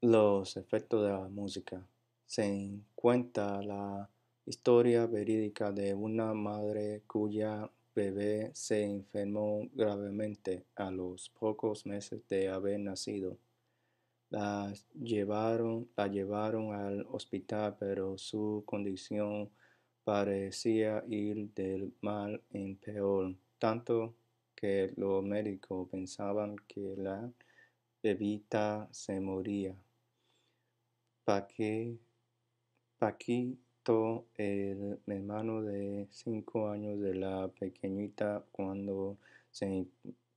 Los efectos de la música. Se cuenta la historia verídica de una madre cuya bebé se enfermó gravemente a los pocos meses de haber nacido. La llevaron al hospital, pero su condición parecía ir del mal en peor, tanto que los médicos pensaban que la bebita se moría. Paqui- Paquito, el hermano de 5 años de la pequeñita, cuando se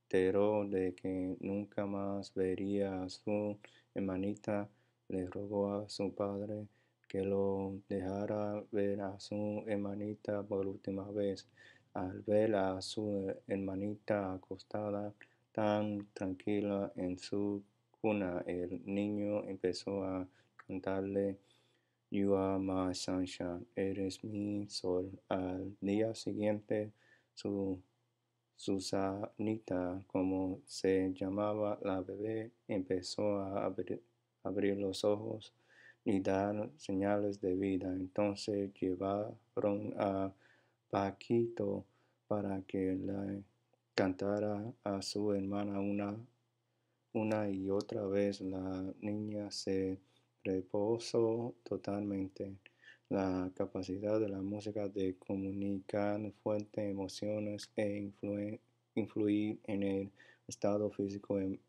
enteró de que nunca más vería a su hermanita, le rogó a su padre que lo dejara ver a su hermanita por última vez. Al ver a su hermanita acostada tan tranquila en su cuna, el niño empezó a cantarle "You are my sunshine", eres mi sol. Al día siguiente, su Susanita, como se llamaba la bebé, empezó a abrir los ojos y dar señales de vida. Entonces llevaron a Paquito para que le cantara a su hermana una y otra vez. La niña se reposó totalmente. La capacidad de la música de comunicar fuertes emociones e influir en el estado físico y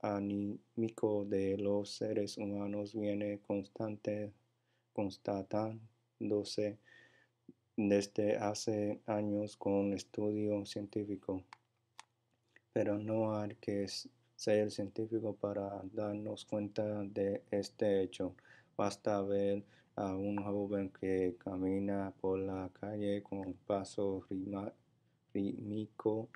anímico de los seres humanos viene constatándose desde hace años con estudio científico. Pero no hay que ser científico para darnos cuenta de este hecho. Basta ver a un joven que camina por la calle con paso rítmico,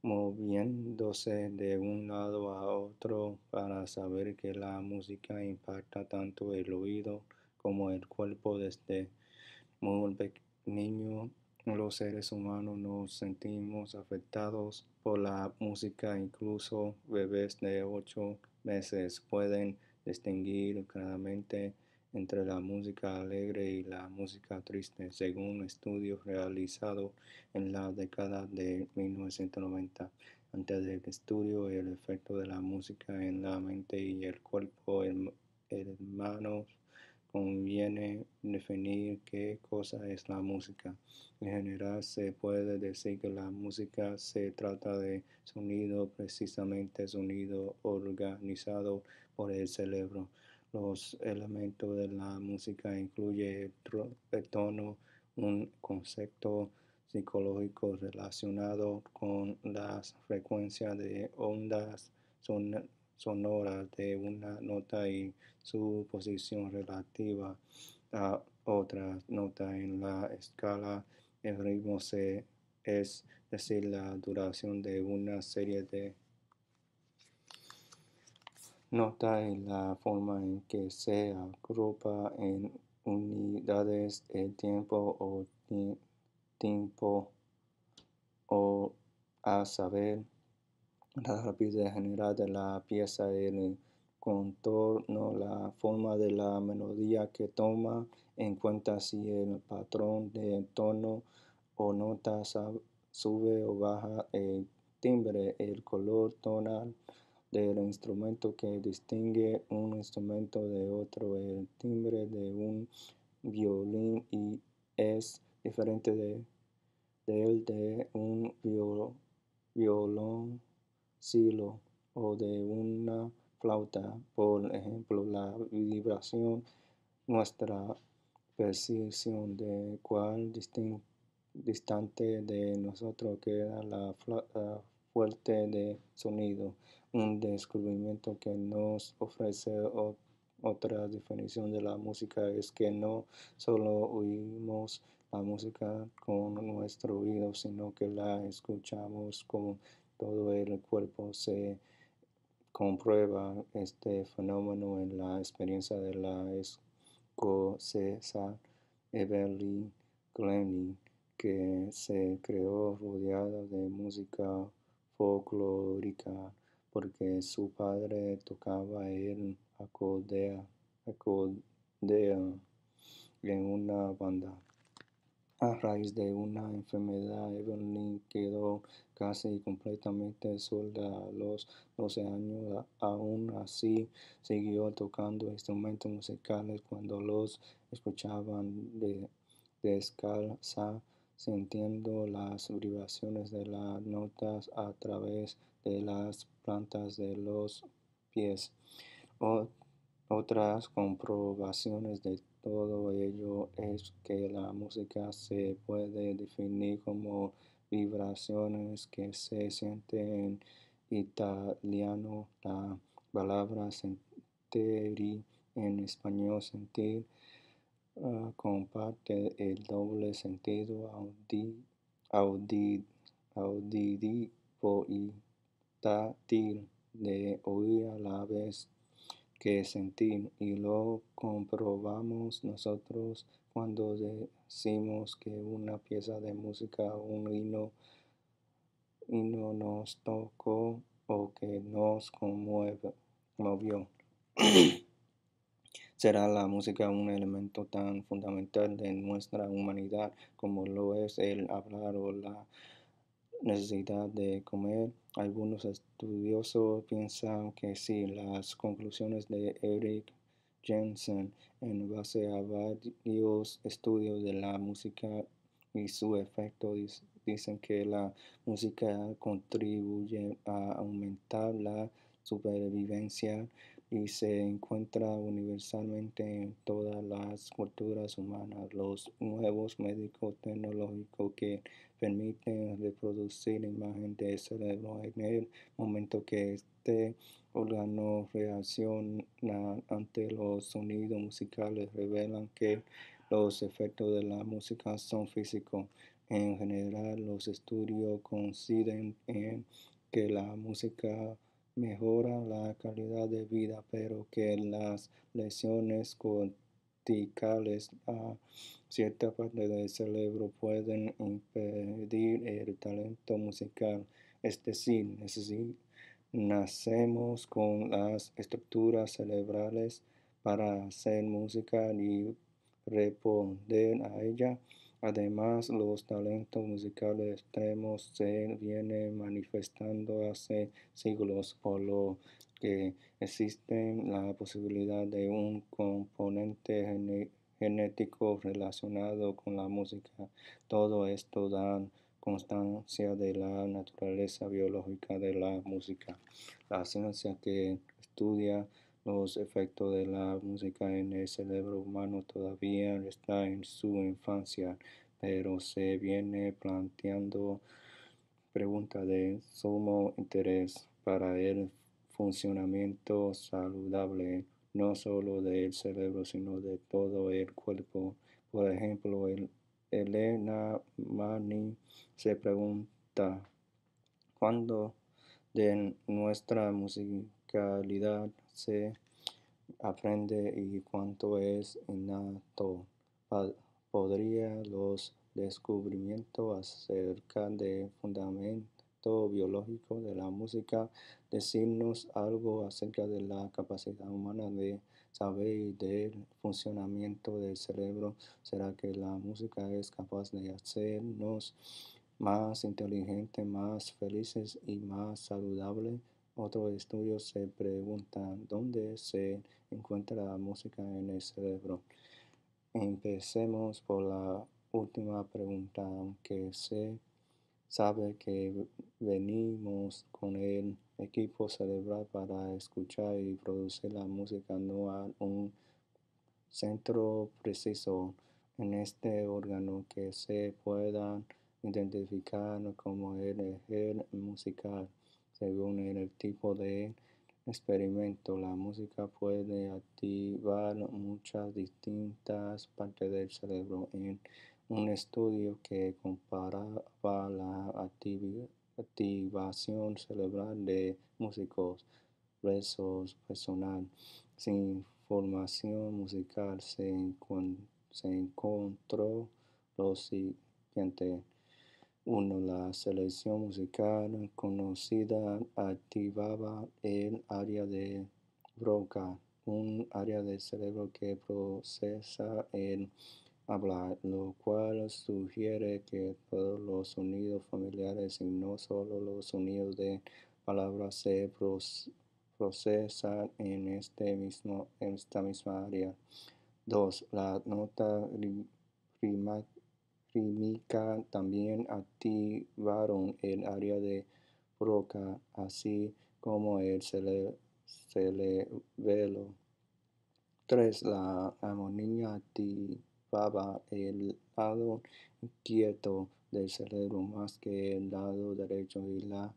moviéndose de un lado a otro, para saber que la música impacta tanto el oído como el cuerpo. Desde muy niño, los seres humanos nos sentimos afectados por la música. Incluso bebés de 8 meses pueden distinguir claramente entre la música alegre y la música triste, según estudios realizados en la década de 1990. Antes del estudio, el efecto de la música en la mente y el cuerpo, hermanos, conviene definir qué cosa es la música. En general, se puede decir que la música se trata de sonido, precisamente sonido organizado por el cerebro. Los elementos de la música incluyen el tono, un concepto psicológico relacionado con las frecuencias de ondas sonoras de una nota y su posición relativa a otras notas en la escala. El ritmo es decir, la duración de una serie de notas y la forma en que se agrupa en unidades, el tiempo o tiempo, o a saber, la rapidez general de la pieza, el contorno, la forma de la melodía, que toma en cuenta si el patrón de tono o nota sube o baja, el timbre, el color tonal del instrumento que distingue un instrumento de otro. El timbre de un violín y es diferente del de un violoncelo o de una flauta. Por ejemplo, la vibración, nuestra percepción de cuán distante de nosotros queda la fuente de sonido. Un descubrimiento que nos ofrece otra definición de la música es que no solo oímos la música con nuestro oído, sino que la escuchamos con todo el cuerpo. Se comprueba este fenómeno en la experiencia de la escocesa Evelyn Glennie, que se creó rodeada de música folclórica porque su padre tocaba el acordea en una banda. A raíz de una enfermedad, Evelyn quedó casi completamente sorda a los 12 años. Aún así, siguió tocando instrumentos musicales cuando los escuchaban descalza, sintiendo las vibraciones de las notas a través de las plantas de los pies. O- Otras comprobaciones de todo ello es que la música se puede definir como vibraciones que se sienten en italiano. La palabra sentire en español sentir comparte el doble sentido audi- auditivo y táctil de oír a la vez que sentir, y lo comprobamos nosotros cuando decimos que una pieza de música, un himno nos tocó o que nos movió. ¿Será la música un elemento tan fundamental de nuestra humanidad como lo es el hablar o la necesidad de comer? Algunos estudiosos piensan que sí. Las conclusiones de Eric Jensen, en base a varios estudios de la música y su efecto, dicen que la música contribuye a aumentar la supervivencia y se encuentra universalmente en todas las culturas humanas. Los nuevos médicos tecnológicos que permiten reproducir imagen del cerebro en el momento que este órgano reacciona ante los sonidos musicales revelan que los efectos de la música son físicos. En general, los estudios coinciden en que la música mejora la calidad de vida, pero que las lesiones corticales a cierta parte del cerebro pueden impedir el talento musical. Es decir, nacemos con las estructuras cerebrales para hacer música y responder a ella. Además, los talentos musicales extremos se vienen manifestando hace siglos, por lo que existe la posibilidad de un componente genético relacionado con la música. Todo esto da constancia de la naturaleza biológica de la música. La ciencia que estudia los efectos de la música en el cerebro humano todavía está en su infancia, pero se viene planteando preguntas de sumo interés para el funcionamiento saludable no solo del cerebro, sino de todo el cuerpo. Por ejemplo, Elena Mani se pregunta, ¿cuándo de nuestra musicalidad se aprende y cuánto es innato? ¿Podría los descubrimientos acerca del fundamento biológico de la música decirnos algo acerca de la capacidad humana de saber y del funcionamiento del cerebro? ¿Será que la música es capaz de hacernos más inteligentes, más felices y más saludables? Otros estudios se preguntan dónde se encuentra la música en el cerebro. Empecemos por la última pregunta. Aunque se sabe que venimos con el equipo cerebral para escuchar y producir la música, no hay un centro preciso en este órgano que se pueda identificar como el eje musical. Según el tipo de experimento, la música puede activar muchas distintas partes del cerebro. En un estudio que comparaba la activación cerebral de músicos versus personal sin formación musical, se encontró lo siguiente. 1. La selección musical conocida activaba el área de Broca, un área del cerebro que procesa el hablar, lo cual sugiere que todos los sonidos familiares y no solo los sonidos de palabras se procesan en esta misma área. 2. La nota rítmica también activaron el área de Broca, así como el cerebelo. 3. La armonía activaba el lado inquieto del cerebro más que el lado derecho y la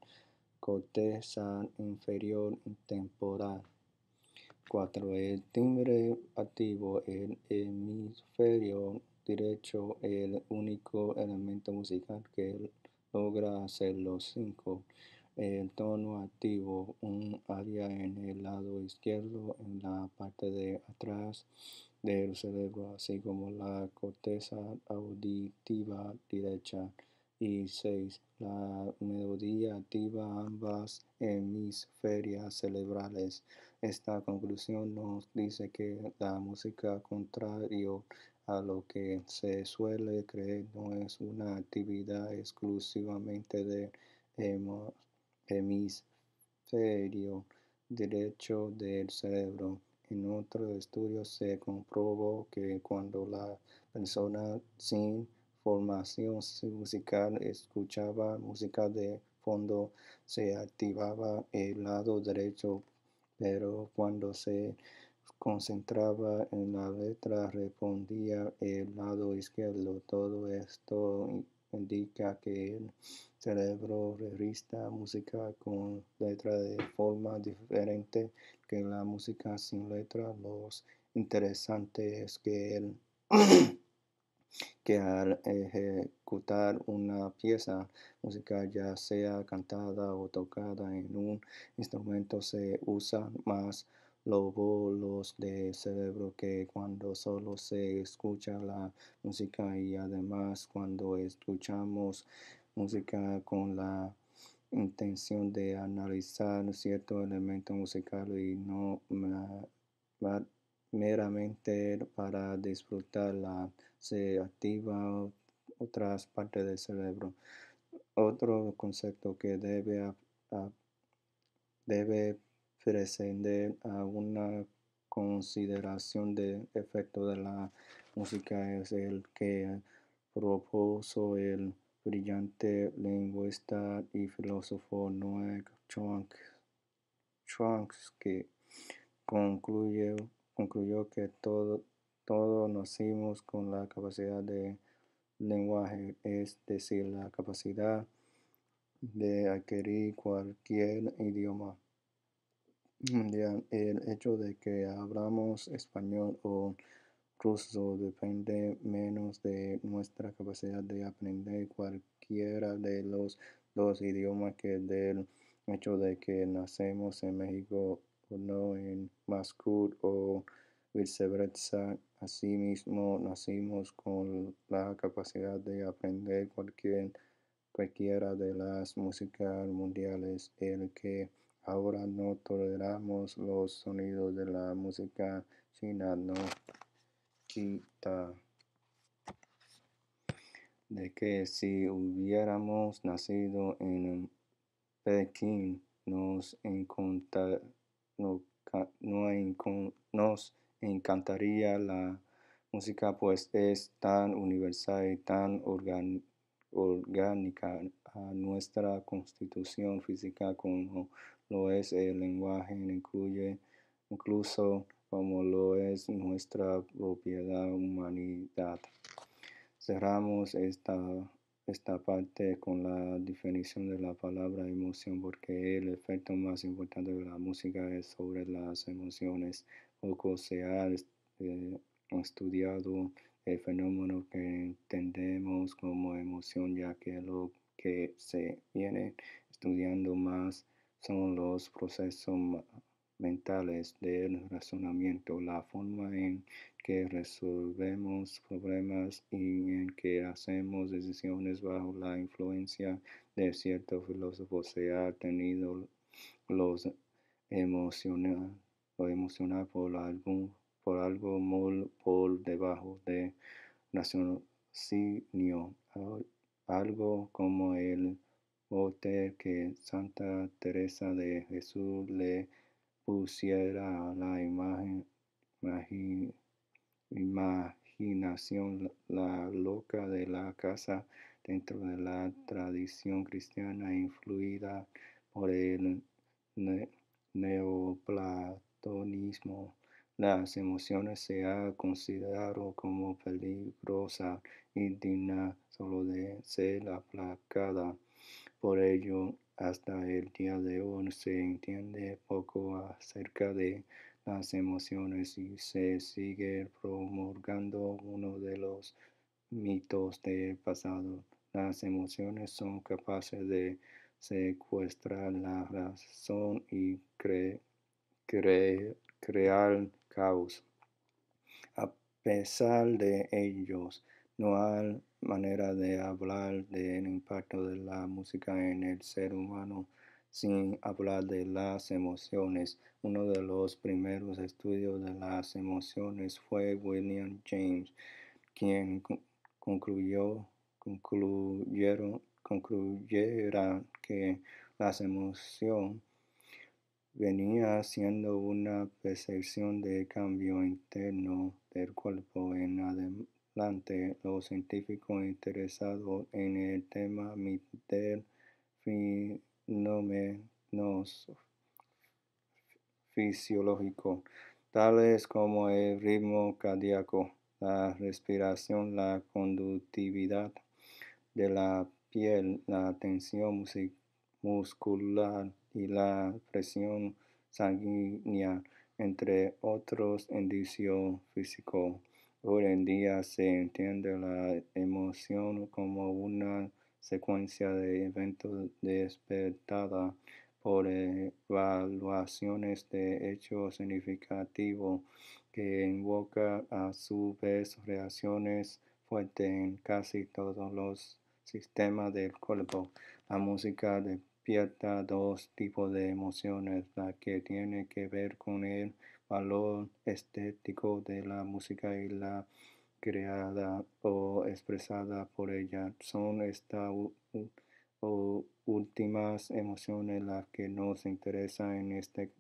corteza inferior temporal. 4. El timbre activo el hemisferio derecho, el único elemento musical que logra hacerlo. 5. El tono activo un área en el lado izquierdo en la parte de atrás del cerebro, así como la corteza auditiva derecha. Y 6. La melodía activa ambas hemisferias cerebrales. Esta conclusión nos dice que la música, contrario a lo que se suele creer, no es una actividad exclusivamente del hemisferio derecho del cerebro. En otro estudio se comprobó que cuando la persona sin formación musical escuchaba música de fondo, se activaba el lado derecho, pero cuando se concentraba en la letra respondía el lado izquierdo. Todo esto indica que el cerebro registra música con letra de forma diferente que la música sin letra. Lo interesante es que al ejecutar una pieza musical, ya sea cantada o tocada en un instrumento, se usan más lóbulos del cerebro que cuando solo se escucha la música, y además cuando escuchamos música con la intención de analizar cierto elemento musical y no meramente para disfrutarla, se activa otras partes del cerebro. Otro concepto que debe preceder a una consideración del efecto de la música es el que propuso el brillante lingüista y filósofo Noam Chomsky. Concluyó que todos nacimos con la capacidad de lenguaje, es decir, la capacidad de adquirir cualquier idioma mundial. El hecho de que hablamos español o ruso depende menos de nuestra capacidad de aprender cualquiera de los dos idiomas que del hecho de que nacemos en México o no en Moscú o viceversa. Asimismo, nacimos con la capacidad de aprender cualquiera de las músicas mundiales. El que ahora no toleramos los sonidos de la música china no quita de que si hubiéramos nacido en Pekín nos encantaría la música, pues es tan universal y tan orgánica a nuestra constitución física como lo es el lenguaje, incluso como lo es nuestra propiedad humanidad. Cerramos esta parte con la definición de la palabra emoción, porque el efecto más importante de la música es sobre las emociones. Poco se ha estudiado el fenómeno que entendemos como emoción, ya que lo que se viene estudiando más son los procesos mentales del razonamiento, la forma en que resolvemos problemas y en que hacemos decisiones bajo la influencia de cierto filósofo se ha tenido los emocional, lo emocional por algo muy por debajo de raciocinio, algo como el bote que Santa Teresa de Jesús le pusiera a la imagi- imaginación la loca de la casa dentro de la tradición cristiana influida por el ne- neoplatonismo. Las emociones se ha considerado como peligrosa y digna solo de ser aplacada. Por ello, hasta el día de hoy se entiende poco acerca de las emociones y se sigue promulgando uno de los mitos del pasado. Las emociones son capaces de secuestrar la razón y crear caos. A pesar de ellos, no hay manera de hablar del impacto de la música en el ser humano sin hablar de las emociones. Uno de los primeros estudios de las emociones fue William James, quien concluyera que las emociones venía siendo una percepción de cambio interno del cuerpo. En adelante, los científicos interesados en el tema del fenómenos fisiológicos, tales como el ritmo cardíaco, la respiración, la conductividad de la piel, la tensión muscular y la presión sanguínea, entre otros indicios físicos. Hoy en día se entiende la emoción como una secuencia de eventos despertada por evaluaciones de hechos significativos que invoca a su vez reacciones fuertes en casi todos los sistemas del cuerpo. La música despierta dos tipos de emociones, la que tiene que ver con el valor estético de la música y la creada o expresada por ella. Son estas últimas emociones las que nos interesan en este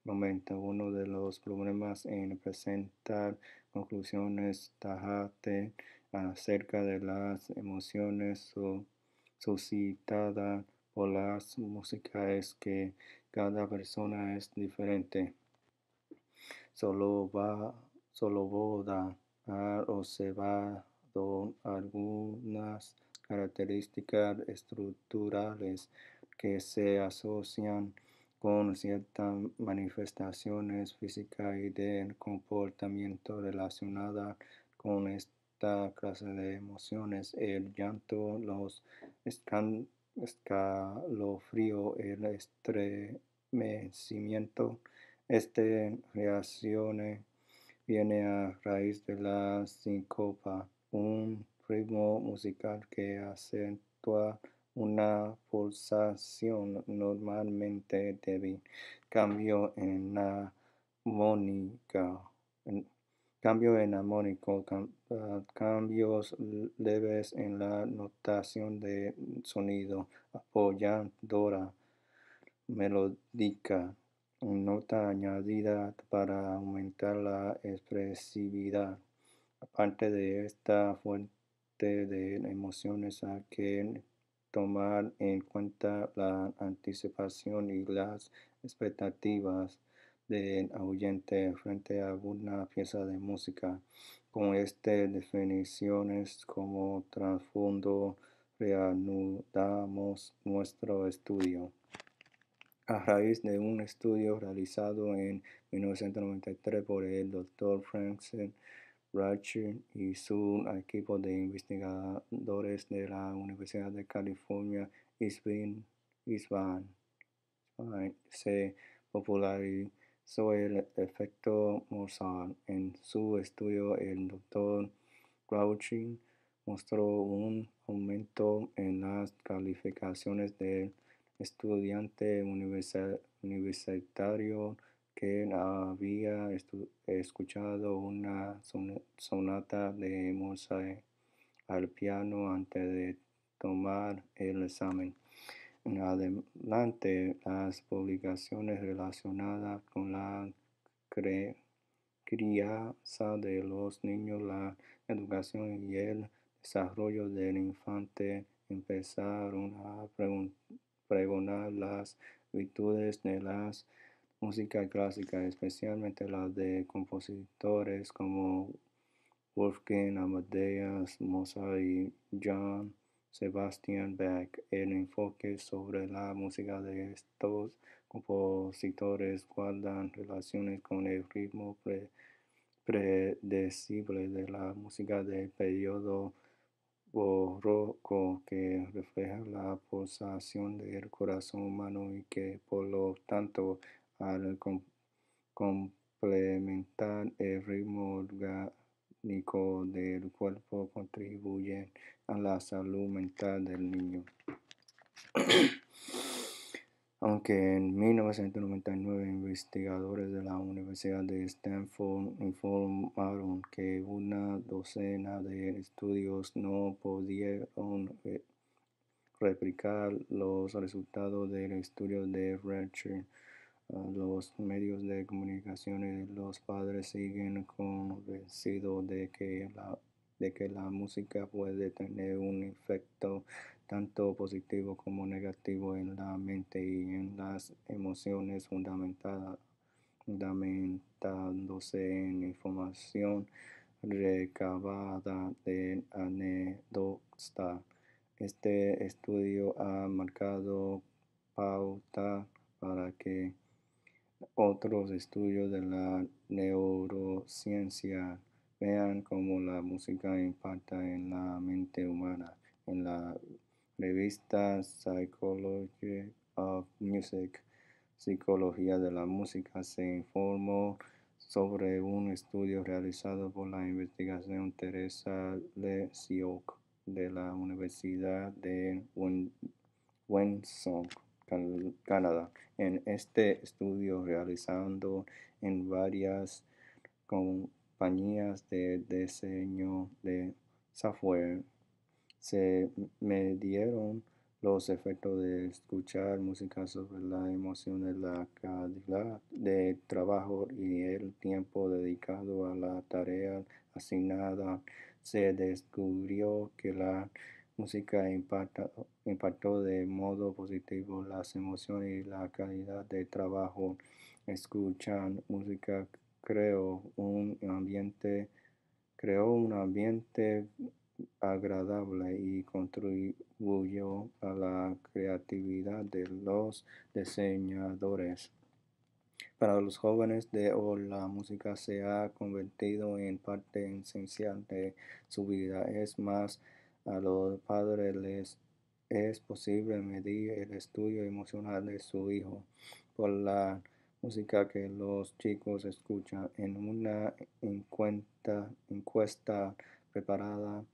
momento. Uno de los problemas en presentar conclusiones tajantes acerca de las emociones suscitadas por las músicas es que cada persona es diferente. Solo va, solo boda ha observado algunas características estructurales que se asocian con ciertas manifestaciones físicas y de comportamiento relacionadas con esta clase de emociones: el llanto, los escalofríos, el estremecimiento. Esta reacción viene a raíz de la síncopa, un ritmo musical que acentúa una pulsación normalmente débil. Cambio en armónica, en- cambio en armónico, cambios leves en la notación de sonido, apoyadora, melódica, nota añadida para aumentar la expresividad. Aparte de esta fuente de emociones, hay que tomar en cuenta la anticipación y las expectativas del oyente frente a una pieza de música. Con estas definiciones como trasfondo, reanudamos nuestro estudio. A raíz de un estudio realizado en 1993 por el Dr. Francis Racher y su equipo de investigadores de la Universidad de California, Irvine, se popularizó sobre el efecto Mozart. En su estudio, el doctor Grouchy mostró un aumento en las calificaciones del estudiante universitario que había escuchado una sonata de Mozart al piano antes de tomar el examen. En adelante, las publicaciones relacionadas con la crianza de los niños, la educación y el desarrollo del infante empezaron a pregonar las virtudes de la música clásica, especialmente las de compositores como Wolfgang Amadeus Mozart y Johann Sebastian Bach. El enfoque sobre la música de estos compositores guardan relaciones con el ritmo predecible de la música del periodo barroco, que refleja la pulsación del corazón humano y que por lo tanto al complementar el ritmo orgánico del cuerpo contribuye a la salud mental del niño. Aunque en 1999 investigadores de la Universidad de Stanford informaron que una docena de estudios no pudieron replicar los resultados del estudio de Reacher, los medios de comunicación y los padres siguen convencidos de que la música puede tener un efecto tanto positivo como negativo en la mente y en las emociones, fundamentándose en información recabada de anécdotas. Este estudio ha marcado pauta para que otros estudios de la neurociencia vean cómo la música impacta en la mente humana. En la revista Psychology of Music, Psicología de la Música, se informó sobre un estudio realizado por la investigación Teresa Lesiok de la Universidad de Windsor, Canadá. En este estudio realizado en varias compañías de diseño de software, se midieron los efectos de escuchar música sobre la emoción de la calidad de trabajo y el tiempo dedicado a la tarea asignada. Se descubrió que la música impactó de modo positivo las emociones y la calidad de trabajo. Escuchar música creó un ambiente agradable y contribuyó a la creatividad de los diseñadores. Para los jóvenes de hoy, la música se ha convertido en parte esencial de su vida. Es más, a los padres les es posible medir el estudio emocional de su hijo por la música que los chicos escuchan. En una encuesta preparada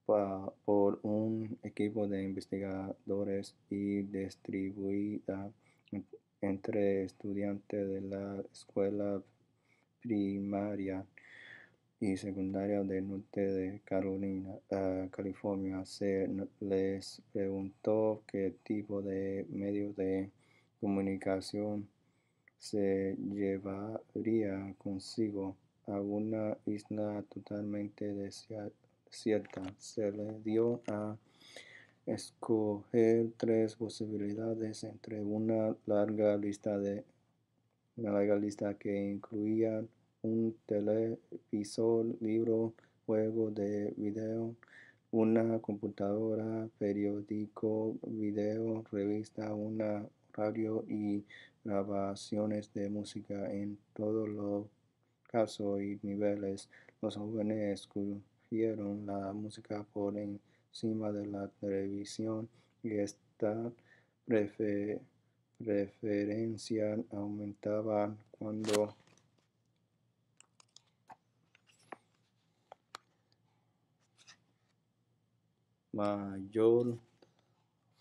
por un equipo de investigadores y distribuida entre estudiantes de la escuela primaria y secundaria del norte de California, se les preguntó qué tipo de medios de comunicación se llevaría consigo a una isla totalmente desierta. Se le dio a escoger tres posibilidades entre una larga lista que incluía un televisor, libro, juego de video, una computadora, periódico, video, revista, una radio y grabaciones de música. En todos los casos y niveles, los jóvenes escogieron la música por encima de la televisión y esta referencia aumentaba cuando mayor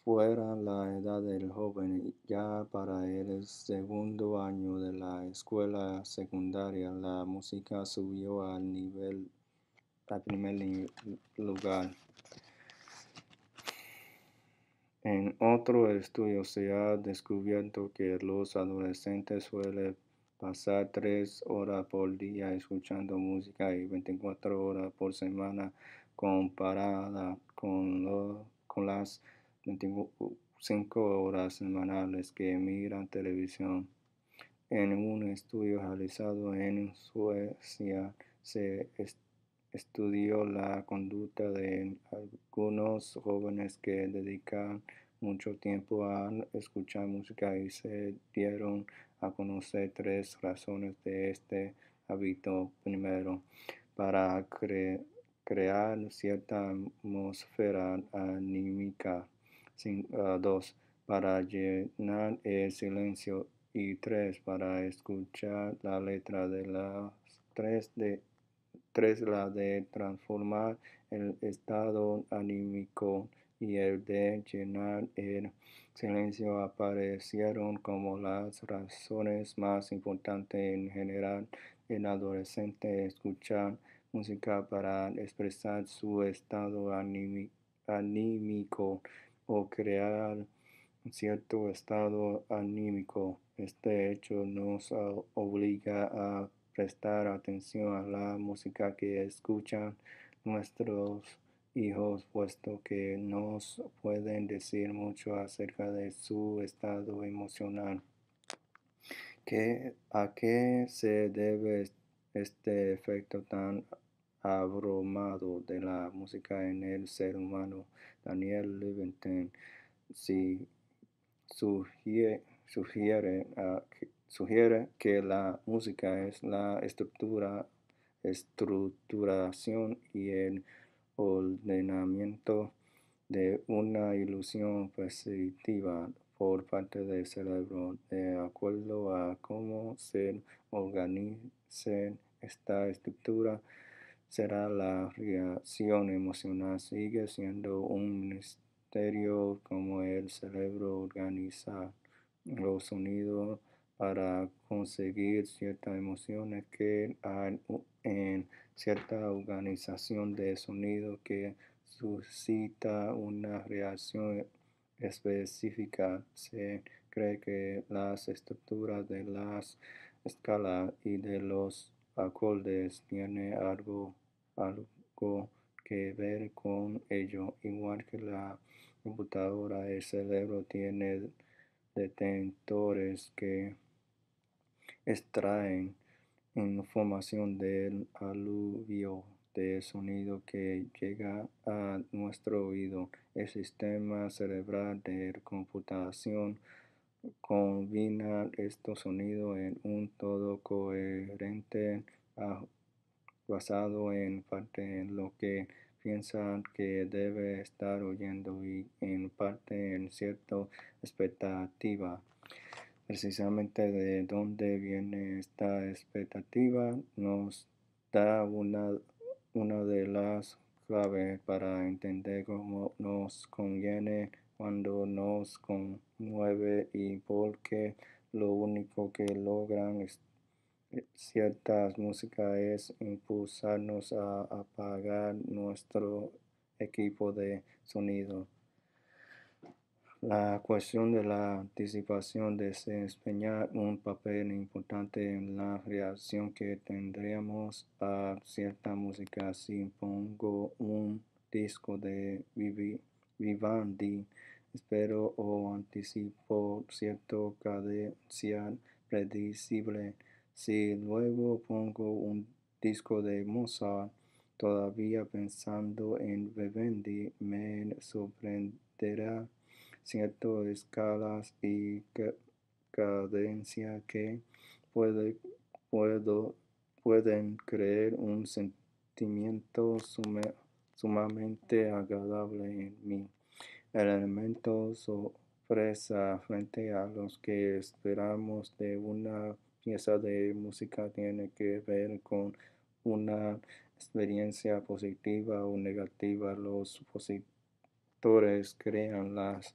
fuera la edad del joven. Ya para el segundo año de la escuela secundaria, la música subió al primer lugar. En otro estudio se ha descubierto que los adolescentes suelen pasar 3 horas por día escuchando música y 24 horas por semana comparada con las 25 horas semanales que miran televisión. En un estudio realizado en Suecia se estudió la conducta de algunos jóvenes que dedican mucho tiempo a escuchar música y se dieron a conocer 3 razones de este hábito. Primero, para crear cierta atmósfera anímica. 2, para llenar el silencio. Y 3, para escuchar la letra de las 3, la de transformar el estado anímico y el de llenar el silencio aparecieron como las razones más importantes en general. En adolescente escuchar música para expresar su estado anímico o crear cierto estado anímico. Este hecho nos obliga a prestar atención a la música que escuchan nuestros hijos, puesto que nos pueden decir mucho acerca de su estado emocional. ¿A qué se debe este efecto tan abrumado de la música en el ser humano? Daniel Livingston sugiere, sugiere que la música es la estructuración y el ordenamiento de una ilusión perceptiva por parte del cerebro. De acuerdo a cómo se organice esta estructura, será la reacción emocional. Sigue siendo un misterio cómo el cerebro organiza los sonidos para conseguir ciertas emociones que hay en cierta organización de sonido que suscita una reacción específica. Se cree que las estructuras de las escalas y de los acordes tienen algo que ver con ello. Igual que la computadora, el cerebro tiene detectores que extraen información del aluvio de sonido que llega a nuestro oído. El sistema cerebral de computación combina estos sonidos en un todo coherente basado en parte en lo que piensan que debe estar oyendo y en parte en cierta expectativa. Precisamente de dónde viene esta expectativa nos da una de las claves para entender cómo nos conviene cuando nos conmueve y porque lo único que logran ciertas músicas es impulsarnos a apagar nuestro equipo de sonido. La cuestión de la anticipación desempeña un papel importante en la reacción que tendríamos a cierta música. Si pongo un disco de Vivaldi, espero o anticipo cierta cadencia predecible. Si luego pongo un disco de Mozart, todavía pensando en Vivaldi, me sorprenderá ciertas escalas y cadencia que puede, pueden crear un sentimiento sumamente agradable en mí. El elemento sorpresa frente a los que esperamos de una pieza de música tiene que ver con una experiencia positiva o negativa. Los compositores crean las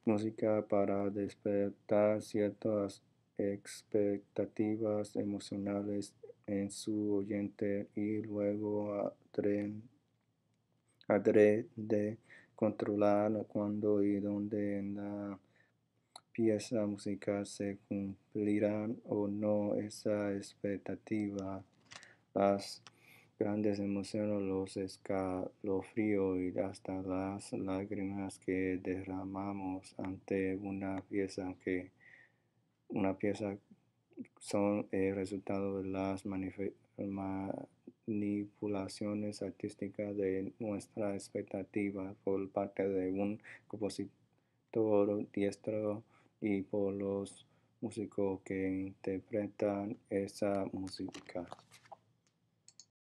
música para despertar ciertas expectativas emocionales en su oyente y luego de controlar cuándo y dónde en la pieza musical se cumplirán o no esa expectativa. Las grandes emociones, los escalofríos y hasta las lágrimas que derramamos ante una pieza son el resultado de las manipulaciones artísticas de nuestra expectativa por parte de un compositor diestro y por los músicos que interpretan esa música.